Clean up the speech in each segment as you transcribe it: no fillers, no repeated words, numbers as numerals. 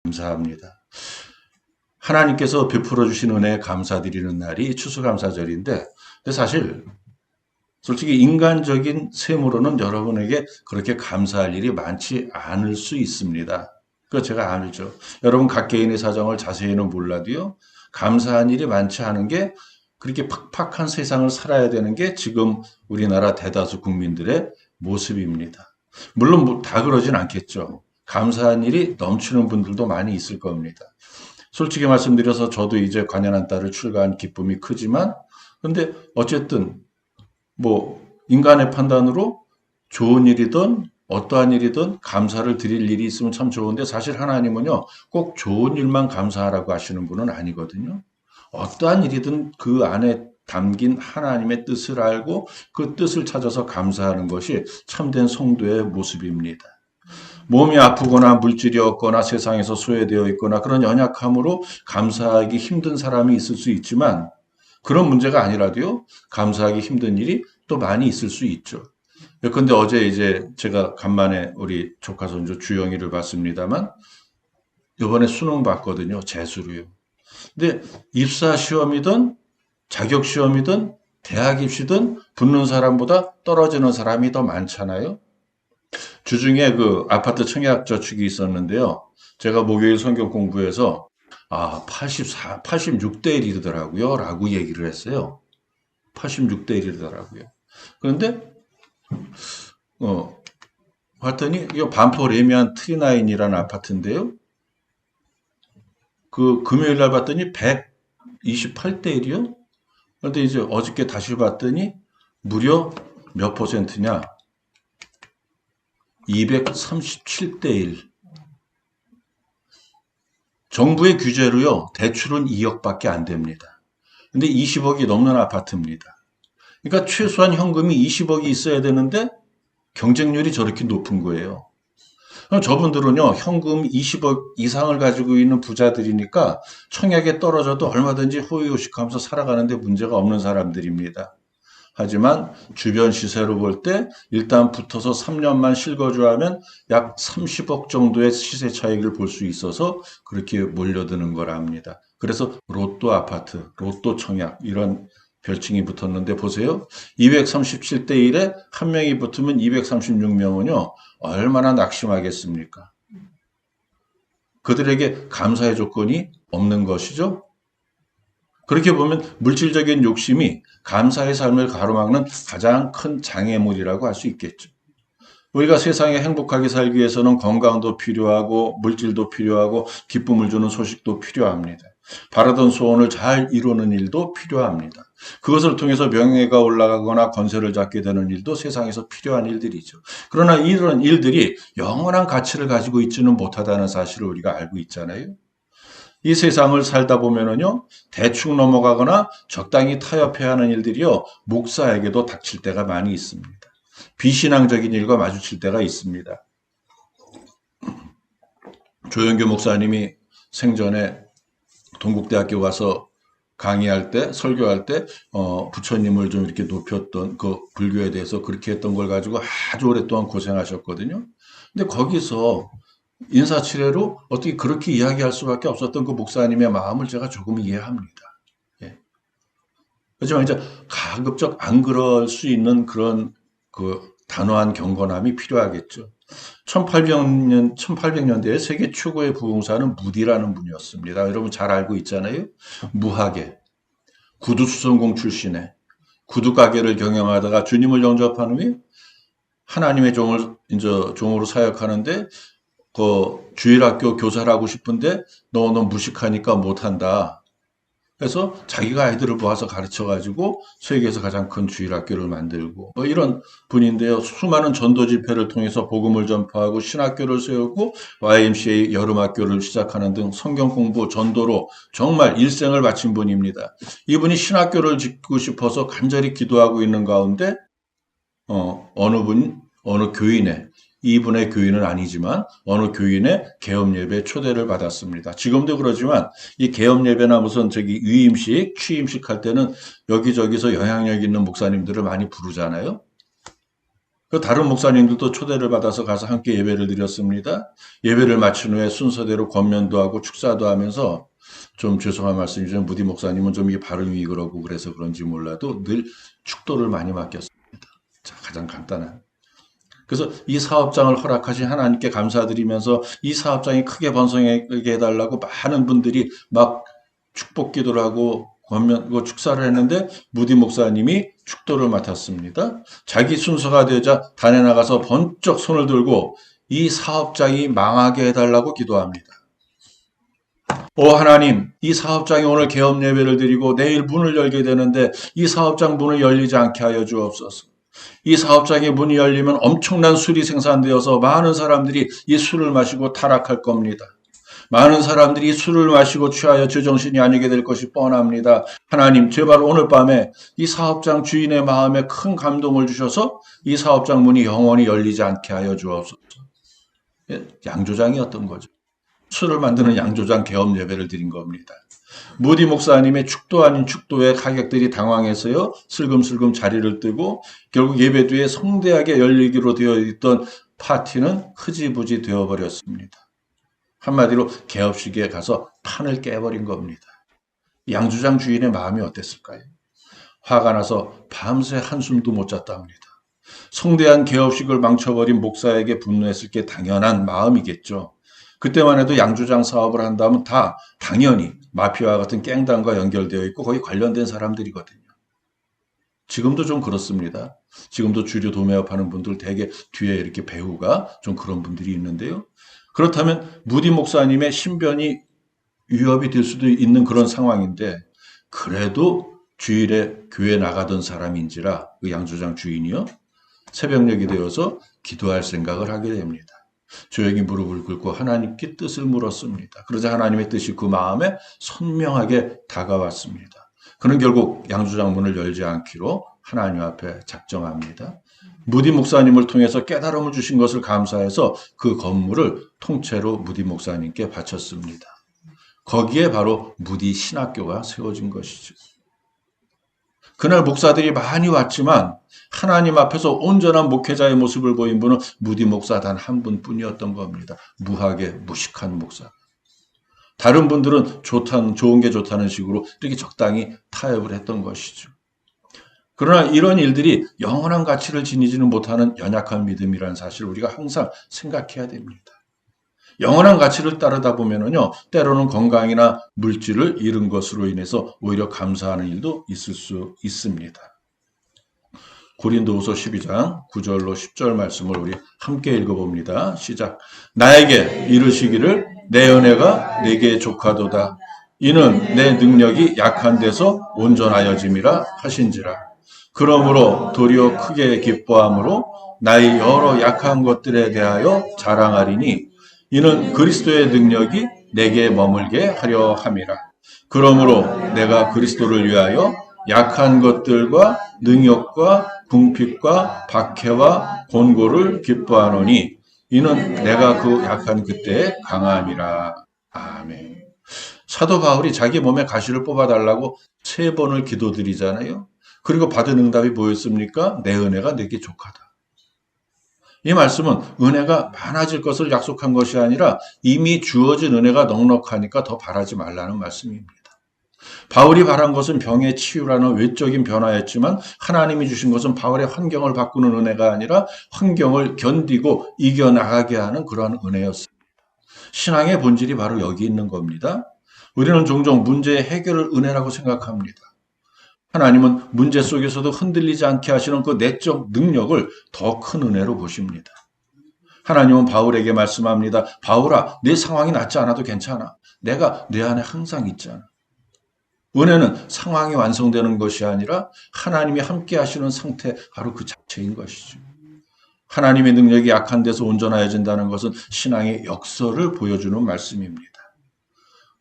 감사합니다. 하나님께서 베풀어 주신 은혜에 감사드리는 날이 추수감사절인데, 근데 사실 솔직히 인간적인 셈으로는 여러분에게 그렇게 감사할 일이 많지 않을 수 있습니다. 그거 제가 알죠. 여러분 각 개인의 사정을 자세히는 몰라도요, 감사한 일이 많지 않은 게 그렇게 팍팍한 세상을 살아야 되는 게 지금 우리나라 대다수 국민들의 모습입니다. 물론 다 그러진 않겠죠. 감사한 일이 넘치는 분들도 많이 있을 겁니다. 솔직히 말씀드려서 저도 이제 관연한 딸을 출가한 기쁨이 크지만, 근데 어쨌든 뭐 인간의 판단으로 좋은 일이든 어떠한 일이든 감사를 드릴 일이 있으면 참 좋은데, 사실 하나님은요 꼭 좋은 일만 감사하라고 하시는 분은 아니거든요. 어떠한 일이든 그 안에 담긴 하나님의 뜻을 알고 그 뜻을 찾아서 감사하는 것이 참된 성도의 모습입니다. 몸이 아프거나 물질이 없거나 세상에서 소외되어 있거나 그런 연약함으로 감사하기 힘든 사람이 있을 수 있지만, 그런 문제가 아니라도요 감사하기 힘든 일이 또 많이 있을 수 있죠. 근데 어제 이제 제가 간만에 우리 조카 손주 주영이를 봤습니다만, 이번에 수능 봤거든요. 재수로요. 근데 입사 시험이든 자격 시험이든 대학 입시든 붙는 사람보다 떨어지는 사람이 더 많잖아요. 주중에 그 아파트 청약저축이 있었는데요. 제가 목요일 성경 공부해서 86대 1이더라고요. 라고 얘기를 했어요. 86대 1이더라고요. 그런데 봤더니 이 반포 레미안 트리나인이라는 아파트인데요. 그 금요일 날 봤더니 128대 1이요. 그런데 이제 어저께 다시 봤더니 무려 몇 퍼센트냐? 237대 1. 정부의 규제로요, 대출은 2억밖에 안 됩니다. 근데 20억이 넘는 아파트입니다. 그러니까 최소한 현금이 20억이 있어야 되는데 경쟁률이 저렇게 높은 거예요. 그럼 저분들은요, 현금 20억 이상을 가지고 있는 부자들이니까 청약에 떨어져도 얼마든지 호의호식하면서 살아가는데 문제가 없는 사람들입니다. 하지만 주변 시세로 볼 때 일단 붙어서 3년만 실거주하면 약 30억 정도의 시세 차익을 볼 수 있어서 그렇게 몰려드는 거랍니다. 그래서 로또 아파트, 로또 청약 이런 별칭이 붙었는데, 보세요. 237대 1에 한 명이 붙으면 236명은요. 얼마나 낙심하겠습니까? 그들에게 감사의 조건이 없는 것이죠. 그렇게 보면 물질적인 욕심이 감사의 삶을 가로막는 가장 큰 장애물이라고 할 수 있겠죠. 우리가 세상에 행복하게 살기 위해서는 건강도 필요하고 물질도 필요하고 기쁨을 주는 소식도 필요합니다. 바라던 소원을 잘 이루는 일도 필요합니다. 그것을 통해서 명예가 올라가거나 건세를 잡게 되는 일도 세상에서 필요한 일들이죠. 그러나 이런 일들이 영원한 가치를 가지고 있지는 못하다는 사실을 우리가 알고 있잖아요. 이 세상을 살다 보면은요, 대충 넘어가거나 적당히 타협해야 하는 일들이요, 목사에게도 닥칠 때가 많이 있습니다. 비신앙적인 일과 마주칠 때가 있습니다. 조영교 목사님이 생전에 동국대학교 가서 강의할 때, 설교할 때, 부처님을 좀 이렇게 높였던 그 불교에 대해서 그렇게 했던 걸 가지고 아주 오랫동안 고생하셨거든요. 근데 거기서 인사치레로 어떻게 그렇게 이야기할 수밖에 없었던 그 목사님의 마음을 제가 조금 이해합니다. 예. 하지만 이제 가급적 안 그럴 수 있는 그런 그 단호한 경건함이 필요하겠죠. 1800년대에 세계 최고의 부흥사는 무디라는 분이었습니다. 여러분 잘 알고 있잖아요. 무하게 구두 수선공 출신의 구두 가게를 경영하다가 주님을 영접한 후에 하나님의 종을 이제 종으로 사역하는데, 그 주일학교 교사를 하고 싶은데 너는 무식하니까 못한다. 그래서 자기가 아이들을 모아서 가르쳐가지고 세계에서 가장 큰 주일학교를 만들고 이런 분인데요. 수많은 전도 집회를 통해서 복음을 전파하고 신학교를 세우고 YMCA 여름학교를 시작하는 등 성경 공부, 전도로 정말 일생을 바친 분입니다. 이분이 신학교를 짓고 싶어서 간절히 기도하고 있는 가운데 어느 교인의, 이분의 교인은 아니지만 어느 교인의 개업 예배 초대를 받았습니다. 지금도 그러지만 이 개업 예배나 무슨 위임식, 취임식 할 때는 여기저기서 영향력 있는 목사님들을 많이 부르잖아요. 그 다른 목사님들도 초대를 받아서 가서 함께 예배를 드렸습니다. 예배를 마친 후에 순서대로 권면도 하고 축사도 하면서 좀 죄송한 말씀이지만 무디 목사님은 좀 이게 발음이 그러고 그래서 그런지 몰라도 늘 축도를 많이 맡겼습니다. 자, 가장 간단한. 그래서 이 사업장을 허락하신 하나님께 감사드리면서 이 사업장이 크게 번성하게 해달라고 많은 분들이 막 축복 기도를 하고 권면, 축사를 했는데 무디 목사님이 축도를 맡았습니다. 자기 순서가 되자 단에 나가서 번쩍 손을 들고 이 사업장이 망하게 해달라고 기도합니다. 오 하나님, 이 사업장이 오늘 개업 예배를 드리고 내일 문을 열게 되는데 이 사업장 문을 열리지 않게 하여 주옵소서. 이 사업장의 문이 열리면 엄청난 술이 생산되어서 많은 사람들이 이 술을 마시고 타락할 겁니다. 많은 사람들이 술을 마시고 취하여 제정신이 아니게 될 것이 뻔합니다. 하나님, 제발 오늘 밤에 이 사업장 주인의 마음에 큰 감동을 주셔서 이 사업장 문이 영원히 열리지 않게 하여 주옵소서. 양조장이었던 거죠. 술을 만드는 양조장 개업 예배를 드린 겁니다. 무디 목사님의 축도 아닌 축도에 가객들이 당황해서요. 슬금슬금 자리를 뜨고 결국 예배 뒤에 성대하게 열리기로 되어 있던 파티는 흐지부지 되어버렸습니다. 한마디로 개업식에 가서 판을 깨버린 겁니다. 양조장 주인의 마음이 어땠을까요? 화가 나서 밤새 한숨도 못 잤답니다. 성대한 개업식을 망쳐버린 목사에게 분노했을 게 당연한 마음이겠죠. 그때만 해도 양조장 사업을 한다면 다 당연히 마피아와 같은 갱단과 연결되어 있고 거기 관련된 사람들이거든요. 지금도 좀 그렇습니다. 지금도 주류 도매업하는 분들 되게 뒤에 이렇게 배우가 좀 그런 분들이 있는데요. 그렇다면 무디 목사님의 신변이 위협이 될 수도 있는 그런 상황인데 그래도 주일에 교회 나가던 사람인지라 그 양조장 주인이요. 새벽녘이 되어서 기도할 생각을 하게 됩니다. 조용히 무릎을 꿇고 하나님께 뜻을 물었습니다. 그러자 하나님의 뜻이 그 마음에 선명하게 다가왔습니다. 그는 결국 양조장 문을 열지 않기로 하나님 앞에 작정합니다. 무디 목사님을 통해서 깨달음을 주신 것을 감사해서 그 건물을 통째로 무디 목사님께 바쳤습니다. 거기에 바로 무디 신학교가 세워진 것이죠. 그날 목사들이 많이 왔지만 하나님 앞에서 온전한 목회자의 모습을 보인 분은 무디 목사 단 한 분뿐이었던 겁니다. 무하게 무식한 목사. 다른 분들은 좋은 게 좋다는 식으로 이렇게 적당히 타협을 했던 것이죠. 그러나 이런 일들이 영원한 가치를 지니지는 못하는 연약한 믿음이라는 사실을 우리가 항상 생각해야 됩니다. 영원한 가치를 따르다 보면은요, 때로는 건강이나 물질을 잃은 것으로 인해서 오히려 감사하는 일도 있을 수 있습니다. 고린도후서 12장 9절로 10절 말씀을 우리 함께 읽어봅니다. 시작. 나에게 이르시기를 내 은혜가 내게 족하도다. 이는 내 능력이 약한 데서 온전하여짐이라 하신지라. 그러므로 도리어 크게 기뻐함으로 나의 여러 약한 것들에 대하여 자랑하리니 이는 그리스도의 능력이 내게 머물게 하려 함이라. 그러므로 내가 그리스도를 위하여 약한 것들과 능욕과 궁핍과 박해와 곤고를 기뻐하노니 이는 내가 그 약한 그때에 강함이라. 아멘. 사도 바울이 자기 몸에 가시를 뽑아달라고 3번을 기도드리잖아요. 그리고 받은 응답이 뭐였습니까? 내 은혜가 내게 족하다. 이 말씀은 은혜가 많아질 것을 약속한 것이 아니라 이미 주어진 은혜가 넉넉하니까 더 바라지 말라는 말씀입니다. 바울이 바란 것은 병의 치유라는 외적인 변화였지만 하나님이 주신 것은 바울의 환경을 바꾸는 은혜가 아니라 환경을 견디고 이겨나가게 하는 그러한 은혜였습니다. 신앙의 본질이 바로 여기 있는 겁니다. 우리는 종종 문제의 해결을 은혜라고 생각합니다. 하나님은 문제 속에서도 흔들리지 않게 하시는 그 내적 능력을 더 큰 은혜로 보십니다. 하나님은 바울에게 말씀합니다. 바울아, 내 상황이 낫지 않아도 괜찮아. 내가 내 안에 항상 있잖아. 은혜는 상황이 완성되는 것이 아니라 하나님이 함께 하시는 상태, 바로 그 자체인 것이죠. 하나님의 능력이 약한 데서 온전해진다는 것은 신앙의 역설을 보여주는 말씀입니다.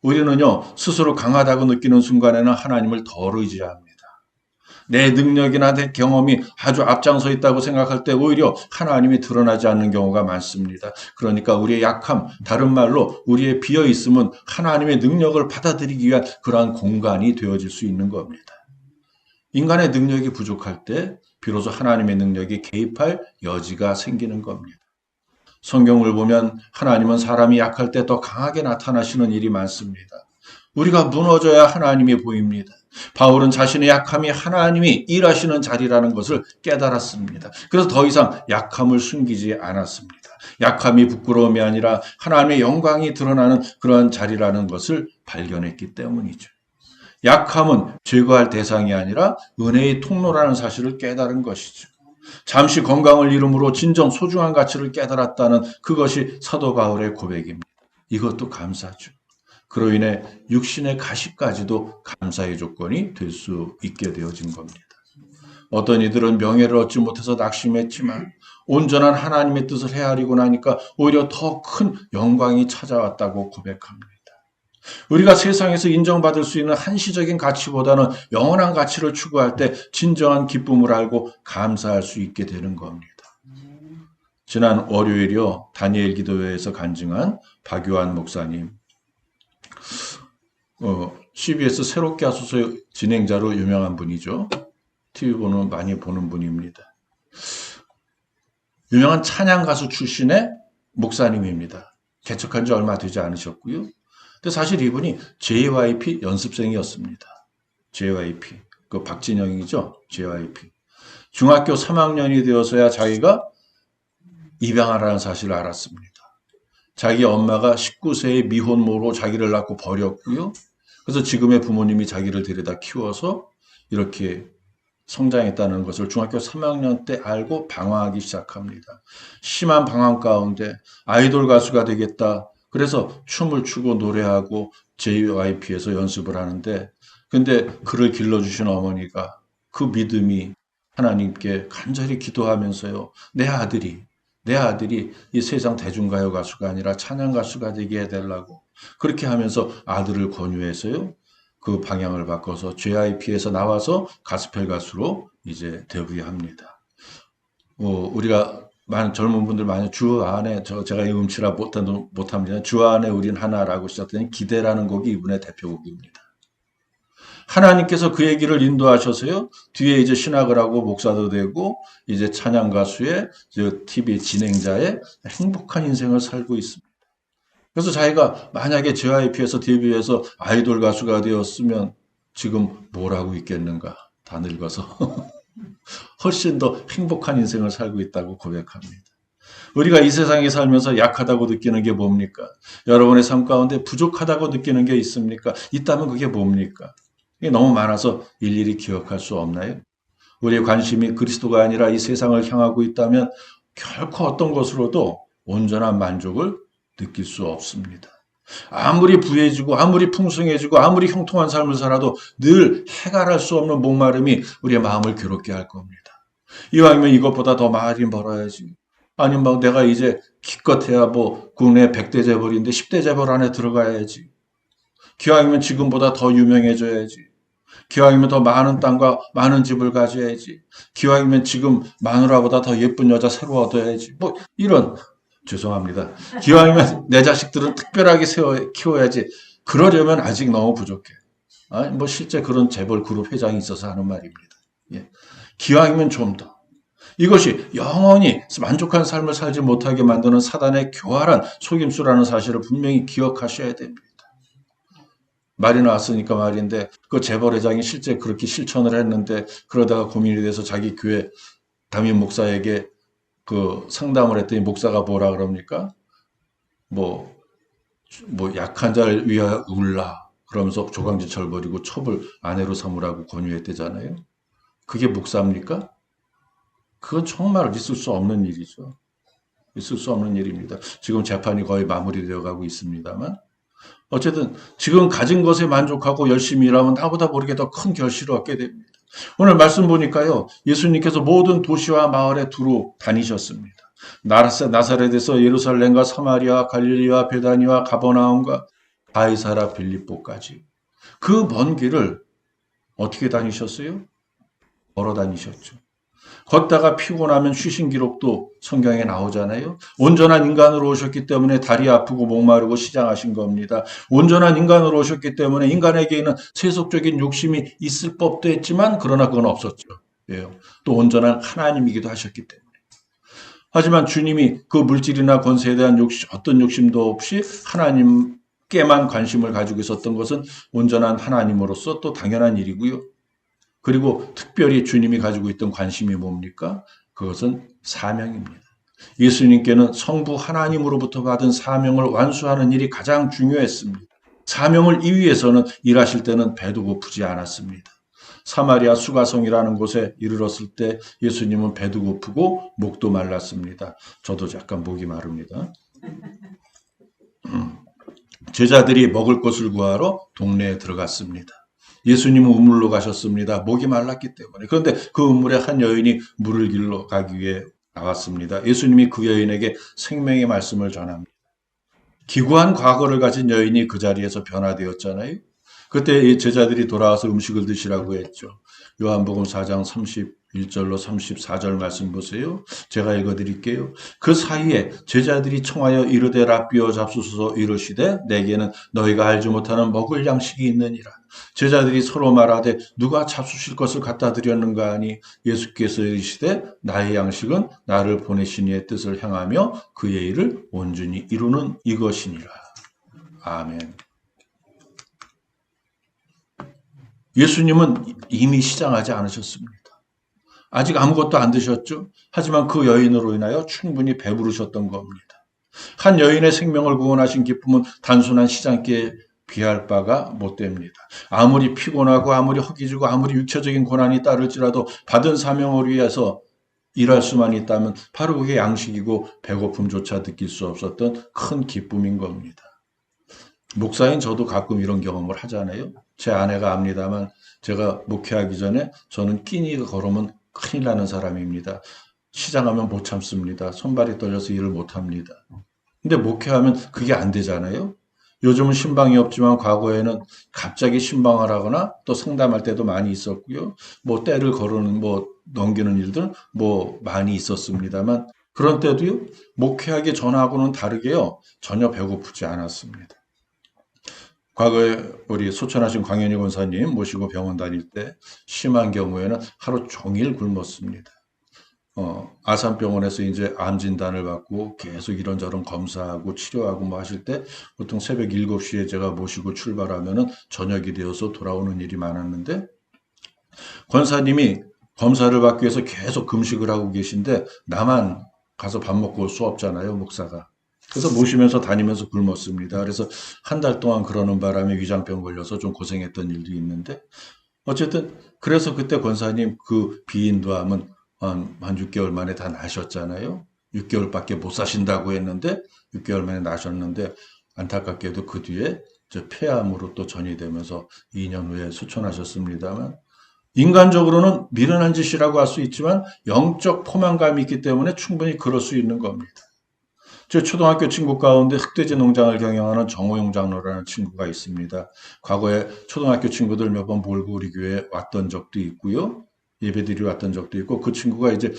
우리는요, 스스로 강하다고 느끼는 순간에는 하나님을 덜 의지합니다. 내 능력이나 내 경험이 아주 앞장서 있다고 생각할 때 오히려 하나님이 드러나지 않는 경우가 많습니다. 그러니까 우리의 약함, 다른 말로 우리의 비어있음은 하나님의 능력을 받아들이기 위한 그러한 공간이 되어질 수 있는 겁니다. 인간의 능력이 부족할 때 비로소 하나님의 능력이 개입할 여지가 생기는 겁니다. 성경을 보면 하나님은 사람이 약할 때 더 강하게 나타나시는 일이 많습니다. 우리가 무너져야 하나님이 보입니다. 바울은 자신의 약함이 하나님이 일하시는 자리라는 것을 깨달았습니다. 그래서 더 이상 약함을 숨기지 않았습니다. 약함이 부끄러움이 아니라 하나님의 영광이 드러나는 그러한 자리라는 것을 발견했기 때문이죠. 약함은 제거할 대상이 아니라 은혜의 통로라는 사실을 깨달은 것이죠. 잠시 건강을 잃음으로 진정 소중한 가치를 깨달았다는 그것이 사도 바울의 고백입니다. 이것도 감사죠. 그로 인해 육신의 가시까지도 감사의 조건이 될 수 있게 되어진 겁니다. 어떤 이들은 명예를 얻지 못해서 낙심했지만 온전한 하나님의 뜻을 헤아리고 나니까 오히려 더 큰 영광이 찾아왔다고 고백합니다. 우리가 세상에서 인정받을 수 있는 한시적인 가치보다는 영원한 가치를 추구할 때 진정한 기쁨을 알고 감사할 수 있게 되는 겁니다. 지난 월요일이요, 다니엘 기도회에서 간증한 박유한 목사님, CBS 새롭게 하소서 진행자로 유명한 분이죠. TV보는 많이 보는 분입니다. 유명한 찬양 가수 출신의 목사님입니다. 개척한 지 얼마 되지 않으셨고요. 근데 사실 이분이 JYP 연습생이었습니다. JYP. 그 박진영이죠. JYP. 중학교 3학년이 되어서야 자기가 입양하라는 사실을 알았습니다. 자기 엄마가 19세의 미혼모로 자기를 낳고 버렸고요. 그래서 지금의 부모님이 자기를 데려다 키워서 이렇게 성장했다는 것을 중학교 3학년 때 알고 방황하기 시작합니다. 심한 방황 가운데 아이돌 가수가 되겠다. 그래서 춤을 추고 노래하고 JYP에서 연습을 하는데, 근데 그를 길러주신 어머니가 그 믿음이 하나님께 간절히 기도하면서요, 내 아들이 이 세상 대중가요 가수가 아니라 찬양 가수가 되게 해달라고 그렇게 하면서 아들을 권유해서요, 그 방향을 바꿔서 JYP에서 나와서 가스펠 가수로 이제 데뷔합니다. 우리가 많은 젊은 분들 많이 주 안에 제가 이 음치라 못합니다. 주 안에 우린 하나라고 시작되는 기대라는 곡이 이분의 대표곡입니다. 하나님께서 그의 길을 인도하셔서요, 뒤에 이제 신학을 하고 목사도 되고 이제 찬양 가수의 TV 진행자의 행복한 인생을 살고 있습니다. 그래서 자기가 만약에 JYP에서 데뷔해서 아이돌 가수가 되었으면 지금 뭘 하고 있겠는가? 다 늙어서 훨씬 더 행복한 인생을 살고 있다고 고백합니다. 우리가 이 세상에 살면서 약하다고 느끼는 게 뭡니까? 여러분의 삶 가운데 부족하다고 느끼는 게 있습니까? 있다면 그게 뭡니까? 이게 너무 많아서 일일이 기억할 수 없나요? 우리의 관심이 그리스도가 아니라 이 세상을 향하고 있다면 결코 어떤 것으로도 온전한 만족을 느낄 수 없습니다. 아무리 부해지고 아무리 풍성해지고 아무리 형통한 삶을 살아도 늘 해결할 수 없는 목마름이 우리의 마음을 괴롭게 할 겁니다. 이왕이면 이것보다 더 많이 벌어야지. 아니면 막 내가 이제 기껏해야 뭐 국내 100대 재벌인데 10대 재벌 안에 들어가야지. 기왕이면 지금보다 더 유명해져야지. 기왕이면 더 많은 땅과 많은 집을 가져야지. 기왕이면 지금 마누라보다 더 예쁜 여자 새로 얻어야지. 뭐 이런, 죄송합니다. 기왕이면 내 자식들은 특별하게 키워야지. 그러려면 아직 너무 부족해. 뭐 실제 그런 재벌 그룹 회장이 있어서 하는 말입니다. 예. 기왕이면 좀 더. 이것이 영원히 만족한 삶을 살지 못하게 만드는 사단의 교활한 속임수라는 사실을 분명히 기억하셔야 됩니다. 말이 나왔으니까 말인데, 그 재벌회장이 실제 그렇게 실천을 했는데, 그러다가 고민이 돼서 자기 교회 담임 목사에게 그 상담을 했더니 목사가 뭐라 그럽니까? 뭐 약한 자를 위하여 울라. 그러면서 조강지철 버리고 첩을 아내로 삼으라고 권유했대잖아요. 그게 목사입니까? 그건 정말 있을 수 없는 일이죠. 있을 수 없는 일입니다. 지금 재판이 거의 마무리되어 가고 있습니다만, 어쨌든 지금 가진 것에 만족하고 열심히 일하면 나보다 모르게 더 큰 결실을 얻게 됩니다. 오늘 말씀 보니까요, 예수님께서 모든 도시와 마을에 두루 다니셨습니다. 나사렛에서 예루살렘과 사마리아, 갈릴리와 베다니와 가버나움과 가이사라 빌립보까지 그 먼 길을 어떻게 다니셨어요? 걸어 다니셨죠. 걷다가 피곤하면 쉬신 기록도 성경에 나오잖아요. 온전한 인간으로 오셨기 때문에 다리 아프고 목마르고 시장하신 겁니다. 온전한 인간으로 오셨기 때문에 인간에게는 세속적인 욕심이 있을 법도 했지만 그러나 그건 없었죠. 또 온전한 하나님이기도 하셨기 때문에. 하지만 주님이 그 물질이나 권세에 대한 어떤 욕심도 없이 하나님께만 관심을 가지고 있었던 것은 온전한 하나님으로서 또 당연한 일이고요. 그리고 특별히 주님이 가지고 있던 관심이 뭡니까? 그것은 사명입니다. 예수님께는 성부 하나님으로부터 받은 사명을 완수하는 일이 가장 중요했습니다. 사명을 이위해서는 일하실 때는 배도 고프지 않았습니다. 사마리아 수가성이라는 곳에 이르렀을 때 예수님은 배도 고프고 목도 말랐습니다. 저도 약간 목이 마릅니다. 제자들이 먹을 것을 구하러 동네에 들어갔습니다. 예수님은 우물로 가셨습니다. 목이 말랐기 때문에. 그런데 그 우물에 한 여인이 물을 길러 가기 위해 나왔습니다. 예수님이 그 여인에게 생명의 말씀을 전합니다. 기구한 과거를 가진 여인이 그 자리에서 변화되었잖아요. 그때 제자들이 돌아와서 음식을 드시라고 했죠. 요한복음 4장 31절로 34절 말씀 보세요. 제가 읽어드릴게요. 그 사이에 제자들이 청하여 이르되 랍비여 잡수소서 이르시되 내게는 너희가 알지 못하는 먹을 양식이 있느니라. 제자들이 서로 말하되 누가 잡수실 것을 갖다 드렸는가 하니 예수께서 이르시되 나의 양식은 나를 보내신 이의 뜻을 향하며 그의 일을 온전히 이루는 이것이니라. 아멘. 예수님은 이미 시장하지 않으셨습니다. 아직 아무것도 안 드셨죠? 하지만 그 여인으로 인하여 충분히 배부르셨던 겁니다. 한 여인의 생명을 구원하신 기쁨은 단순한 시장기에 비할 바가 못 됩니다. 아무리 피곤하고 아무리 허기지고 아무리 육체적인 고난이 따를지라도 받은 사명을 위해서 일할 수만 있다면 바로 그게 양식이고 배고픔조차 느낄 수 없었던 큰 기쁨인 겁니다. 목사인 저도 가끔 이런 경험을 하잖아요. 제 아내가 압니다만 제가 목회하기 전에 저는 끼니가 걸으면 큰일 나는 사람입니다. 시장하면 못 참습니다. 손발이 떨려서 일을 못 합니다. 근데 목회하면 그게 안 되잖아요. 요즘은 신방이 없지만 과거에는 갑자기 신방을 하거나 또 상담할 때도 많이 있었고요. 뭐 때를 거르는 넘기는 일들 많이 있었습니다만 그런 때도요. 목회하기 전하고는 다르게요. 전혀 배고프지 않았습니다. 과거에 우리 소천하신 광현희 권사님 모시고 병원 다닐 때 심한 경우에는 하루 종일 굶었습니다. 아산병원에서 이제 암 진단을 받고 계속 이런저런 검사하고 치료하고 하실 때 보통 새벽 7시에 제가 모시고 출발하면은 저녁이 되어서 돌아오는 일이 많았는데 권사님이 검사를 받기 위해서 계속 금식을 하고 계신데 나만 가서 밥 먹고 올 수 없잖아요, 목사가. 그래서 모시면서 다니면서 굶었습니다. 그래서 한 달 동안 그러는 바람에 위장병 걸려서 좀 고생했던 일도 있는데 어쨌든 그래서 그때 권사님 그 비인도암은 한 6개월 만에 다 나셨잖아요. 6개월밖에 못 사신다고 했는데 6개월 만에 나셨는데 안타깝게도 그 뒤에 폐암으로 또 전이되면서 2년 후에 수천하셨습니다만 인간적으로는 미련한 짓이라고 할 수 있지만 영적 포만감이 있기 때문에 충분히 그럴 수 있는 겁니다. 제 초등학교 친구 가운데 흑돼지 농장을 경영하는 정호용 장로라는 친구가 있습니다. 과거에 초등학교 친구들 몇 번 몰고 우리 교회에 왔던 적도 있고요. 예배드리러 왔던 적도 있고 그 친구가 이제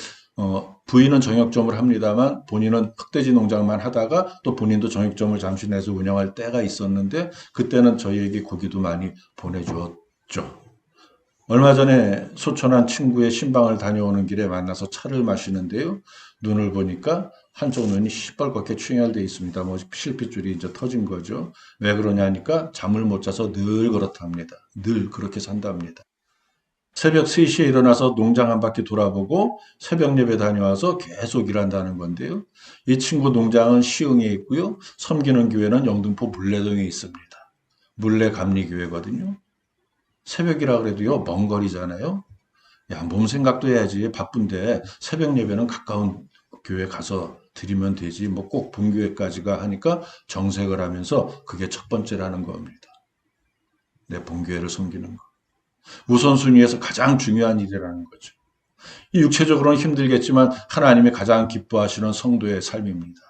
부인은 정육점을 합니다만 본인은 흑돼지 농장만 하다가 또 본인도 정육점을 잠시 내서 운영할 때가 있었는데 그때는 저희에게 고기도 많이 보내주었죠. 얼마 전에 소천한 친구의 신방을 다녀오는 길에 만나서 차를 마시는데요. 눈을 보니까 한쪽 눈이 시뻘겋게 충혈되어 있습니다. 실핏줄이 이제 터진 거죠. 왜 그러냐니까 잠을 못 자서 늘 그렇답니다. 늘 그렇게 산답니다. 새벽 3시에 일어나서 농장 한 바퀴 돌아보고 새벽 예배 다녀와서 계속 일한다는 건데요. 이 친구 농장은 시흥에 있고요. 섬기는 교회는 영등포 물레동에 있습니다. 물레감리교회거든요. 새벽이라 그래도요, 먼 거리잖아요. 야, 몸 생각도 해야지. 바쁜데 새벽 예배는 가까운 교회 가서 드리면 되지. 꼭 본교회까지가 하니까 정색을 하면서 그게 첫 번째라는 겁니다. 내 본교회를 섬기는 거. 우선순위에서 가장 중요한 일이라는 거죠. 이 육체적으로는 힘들겠지만 하나님이 가장 기뻐하시는 성도의 삶입니다.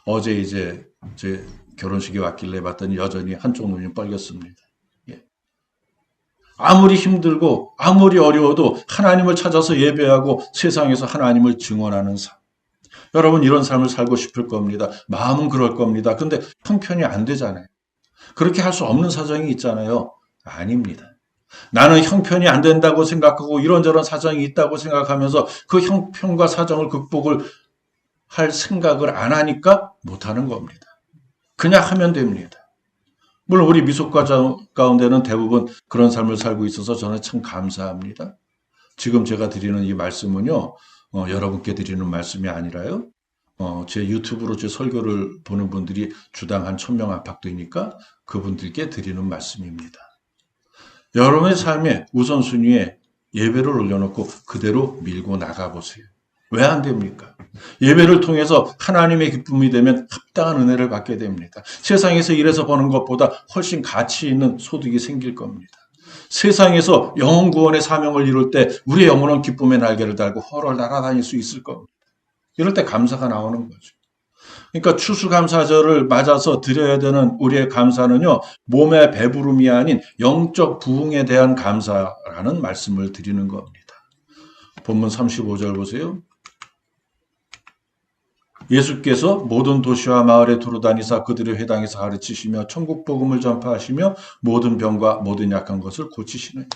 어제 이제 제 결혼식에 왔길래 봤더니 여전히 한쪽 눈이 빨갰습니다. 아무리 힘들고 아무리 어려워도 하나님을 찾아서 예배하고 세상에서 하나님을 증언하는 삶. 여러분 이런 삶을 살고 싶을 겁니다. 마음은 그럴 겁니다. 근데 형편이 안 되잖아요. 그렇게 할 수 없는 사정이 있잖아요. 아닙니다. 나는 형편이 안 된다고 생각하고 이런저런 사정이 있다고 생각하면서 그 형편과 사정을 극복을 할 생각을 안 하니까 못하는 겁니다. 그냥 하면 됩니다. 물론 우리 미숙가 가운데는 대부분 그런 삶을 살고 있어서 저는 참 감사합니다. 지금 제가 드리는 이 말씀은요, 여러분께 드리는 말씀이 아니라요, 제 유튜브로 제 설교를 보는 분들이 주당 한 1000명 안팎 되니까 그분들께 드리는 말씀입니다. 여러분의 삶의 우선순위에 예배를 올려놓고 그대로 밀고 나가보세요. 왜 안 됩니까? 예배를 통해서 하나님의 기쁨이 되면 합당한 은혜를 받게 됩니다. 세상에서 일해서 버는 것보다 훨씬 가치 있는 소득이 생길 겁니다. 세상에서 영혼 구원의 사명을 이룰 때 우리의 영혼은 기쁨의 날개를 달고 헐헐 날아다닐 수 있을 겁니다. 이럴 때 감사가 나오는 거죠. 그러니까 추수감사절을 맞아서 드려야 되는 우리의 감사는요, 몸의 배부름이 아닌 영적 부흥에 대한 감사라는 말씀을 드리는 겁니다. 본문 35절 보세요. 예수께서 모든 도시와 마을에 두루다니사 그들의 회당에서 가르치시며 천국 복음을 전파하시며 모든 병과 모든 약한 것을 고치시느니라.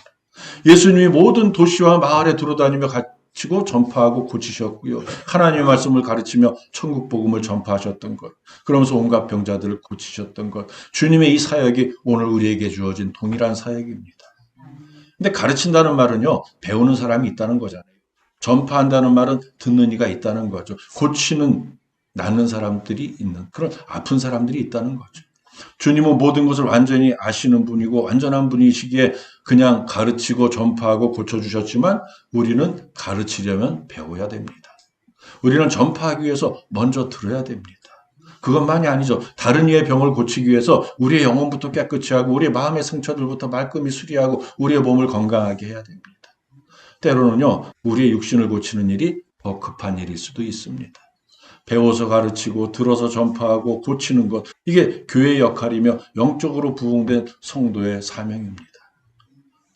예수님이 모든 도시와 마을에 두루다니며 가르치고 전파하고 고치셨고요. 하나님의 말씀을 가르치며 천국 복음을 전파하셨던 것. 그러면서 온갖 병자들을 고치셨던 것. 주님의 이 사역이 오늘 우리에게 주어진 동일한 사역입니다. 근데 가르친다는 말은요, 배우는 사람이 있다는 거잖아요. 전파한다는 말은 듣는 이가 있다는 거죠. 고치는, 낫는 사람들이 있는, 그런 아픈 사람들이 있다는 거죠. 주님은 모든 것을 완전히 아시는 분이고 완전한 분이시기에 그냥 가르치고 전파하고 고쳐주셨지만 우리는 가르치려면 배워야 됩니다. 우리는 전파하기 위해서 먼저 들어야 됩니다. 그것만이 아니죠. 다른 이의 병을 고치기 위해서 우리의 영혼부터 깨끗이 하고 우리의 마음의 상처들부터 말끔히 수리하고 우리의 몸을 건강하게 해야 됩니다. 때로는요, 우리의 육신을 고치는 일이 더 급한 일일 수도 있습니다. 배워서 가르치고 들어서 전파하고 고치는 것, 이게 교회의 역할이며 영적으로 부흥된 성도의 사명입니다.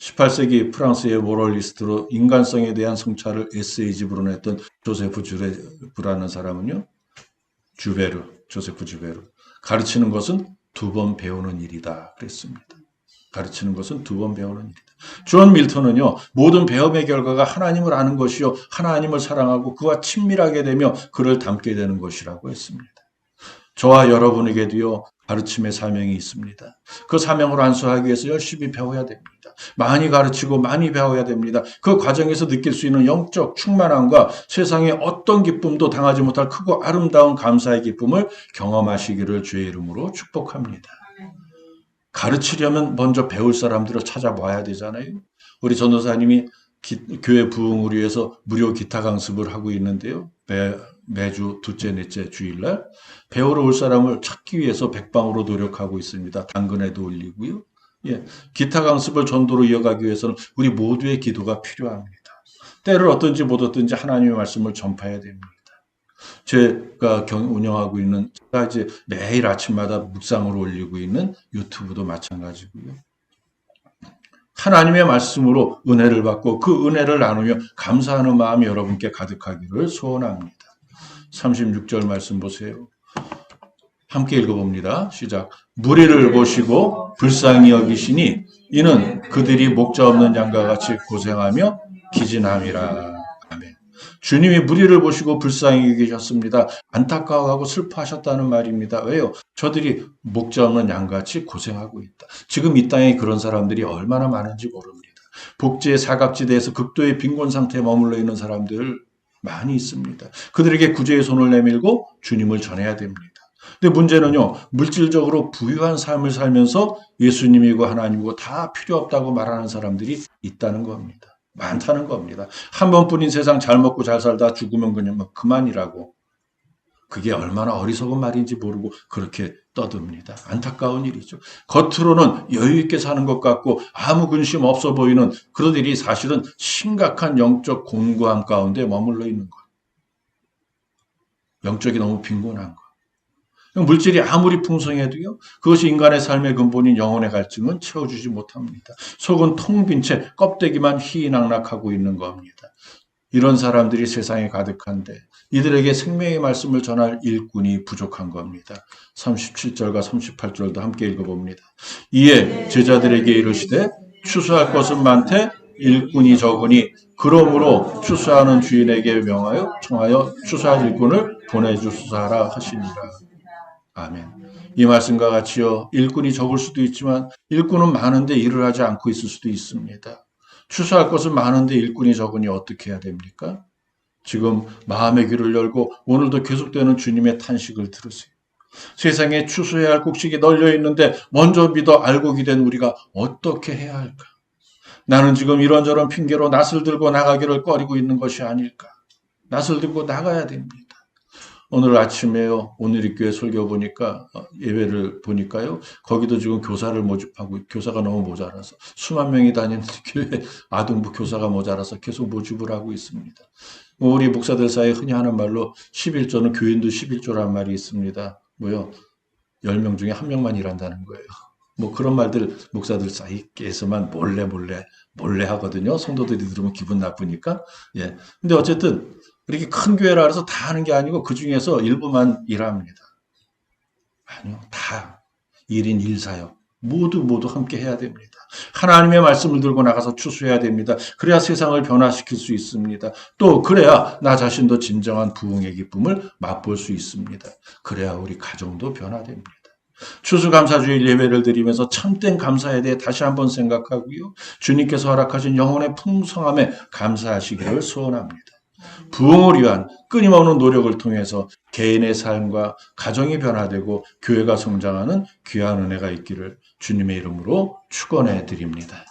18세기 프랑스의 모럴리스트로 인간성에 대한 성찰을 에세이집으로 냈던 조세프 주베르라는 사람은요, 조세프 주베르, 가르치는 것은 2번 배우는 일이다 그랬습니다. 가르치는 것은 2번 배우는 일이다. 존 밀턴은요, 모든 배움의 결과가 하나님을 아는 것이요, 하나님을 사랑하고 그와 친밀하게 되며 그를 닮게 되는 것이라고 했습니다. 저와 여러분에게도요, 가르침의 사명이 있습니다. 그 사명을 안수하기 위해서 열심히 배워야 됩니다. 많이 가르치고 많이 배워야 됩니다. 그 과정에서 느낄 수 있는 영적 충만함과 세상의 어떤 기쁨도 당하지 못할 크고 아름다운 감사의 기쁨을 경험하시기를 주의 이름으로 축복합니다. 가르치려면 먼저 배울 사람들을 찾아봐야 되잖아요. 우리 전도사님이 교회 부흥을 위해서 무료 기타 강습을 하고 있는데요. 매주 둘째, 넷째 주일날 배우러 올 사람을 찾기 위해서 백방으로 노력하고 있습니다. 당근에도 올리고요. 예, 기타 강습을 전도로 이어가기 위해서는 우리 모두의 기도가 필요합니다. 때를 어떤지 못 어떤지 하나님의 말씀을 전파해야 됩니다. 제가 운영하고 있는, 제가 이제 매일 아침마다 묵상을 올리고 있는 유튜브도 마찬가지고요. 하나님의 말씀으로 은혜를 받고 그 은혜를 나누며 감사하는 마음이 여러분께 가득하기를 소원합니다. 36절 말씀 보세요. 함께 읽어봅니다. 시작. 무리를 보시고 불쌍히 여기시니 이는 그들이 목자 없는 양과 같이 고생하며 기진함이라. 아멘. 주님이 무리를 보시고 불쌍히 여기셨습니다. 안타까워하고 슬퍼하셨다는 말입니다. 왜요? 저들이 목자 없는 양같이 고생하고 있다. 지금 이 땅에 그런 사람들이 얼마나 많은지 모릅니다. 복지의 사각지대에서 극도의 빈곤 상태에 머물러 있는 사람들 많이 있습니다. 그들에게 구제의 손을 내밀고 주님을 전해야 됩니다. 근데 문제는요, 물질적으로 부유한 삶을 살면서 예수님이고 하나님이고 다 필요 없다고 말하는 사람들이 있다는 겁니다. 많다는 겁니다. 한 번뿐인 세상 잘 먹고 잘 살다 죽으면 그냥 그만이라고. 그게 얼마나 어리석은 말인지 모르고 그렇게 떠듭니다. 안타까운 일이죠. 겉으로는 여유 있게 사는 것 같고 아무 근심 없어 보이는 그들이 사실은 심각한 영적 곤고함 가운데 머물러 있는 것. 영적이 너무 빈곤한 것. 물질이 아무리 풍성해도요, 그것이 인간의 삶의 근본인 영혼의 갈증은 채워주지 못합니다. 속은 텅 빈 채 껍데기만 희희낙낙하고 있는 겁니다. 이런 사람들이 세상에 가득한데 이들에게 생명의 말씀을 전할 일꾼이 부족한 겁니다. 37절과 38절도 함께 읽어봅니다. 이에 제자들에게 이르시되 추수할 것은 많되 일꾼이 적으니 그러므로 추수하는 주인에게 명하여 청하여 추수할 일꾼을 보내주소서 하시니라. 아멘. 이 말씀과 같이요. 일꾼이 적을 수도 있지만 일꾼은 많은데 일을 하지 않고 있을 수도 있습니다. 추수할 것은 많은데 일꾼이 적으니 어떻게 해야 됩니까? 지금 마음의 귀를 열고 오늘도 계속되는 주님의 탄식을 들으세요. 세상에 추수해야 할 곡식이 널려 있는데 먼저 믿어 알고 기된 우리가 어떻게 해야 할까? 나는 지금 이런저런 핑계로 낫을 들고 나가기를 꺼리고 있는 것이 아닐까? 낫을 들고 나가야 됩니다. 오늘 아침에요. 오늘 교회 설교 보니까 예배를 보니까요. 거기도 지금 교사를 모집하고 교사가 너무 모자라서 수만 명이 다니는 교회 아동부 교사가 모자라서 계속 모집을 하고 있습니다. 우리 목사들 사이에 흔히 하는 말로 11조는 교인도 11조란 말이 있습니다. 뭐요? 10명 중에 1명만 일한다는 거예요. 뭐 그런 말들 목사들 사이에서만 몰래 하거든요. 성도들이 들으면 기분 나쁘니까. 예. 근데 어쨌든 이렇게 큰 교회라 해서 다 하는 게 아니고 그 중에서 일부만 일합니다. 아니요. 다 1인 1사역. 모두 함께 해야 됩니다. 하나님의 말씀을 들고 나가서 추수해야 됩니다. 그래야 세상을 변화시킬 수 있습니다. 또 그래야 나 자신도 진정한 부흥의 기쁨을 맛볼 수 있습니다. 그래야 우리 가정도 변화됩니다. 추수감사주일 예배를 드리면서 참된 감사에 대해 다시 한번 생각하고요. 주님께서 허락하신 영혼의 풍성함에 감사하시기를 소원합니다. 부흥을 위한 끊임없는 노력을 통해서 개인의 삶과 가정이 변화되고 교회가 성장하는 귀한 은혜가 있기를 주님의 이름으로 축원해 드립니다.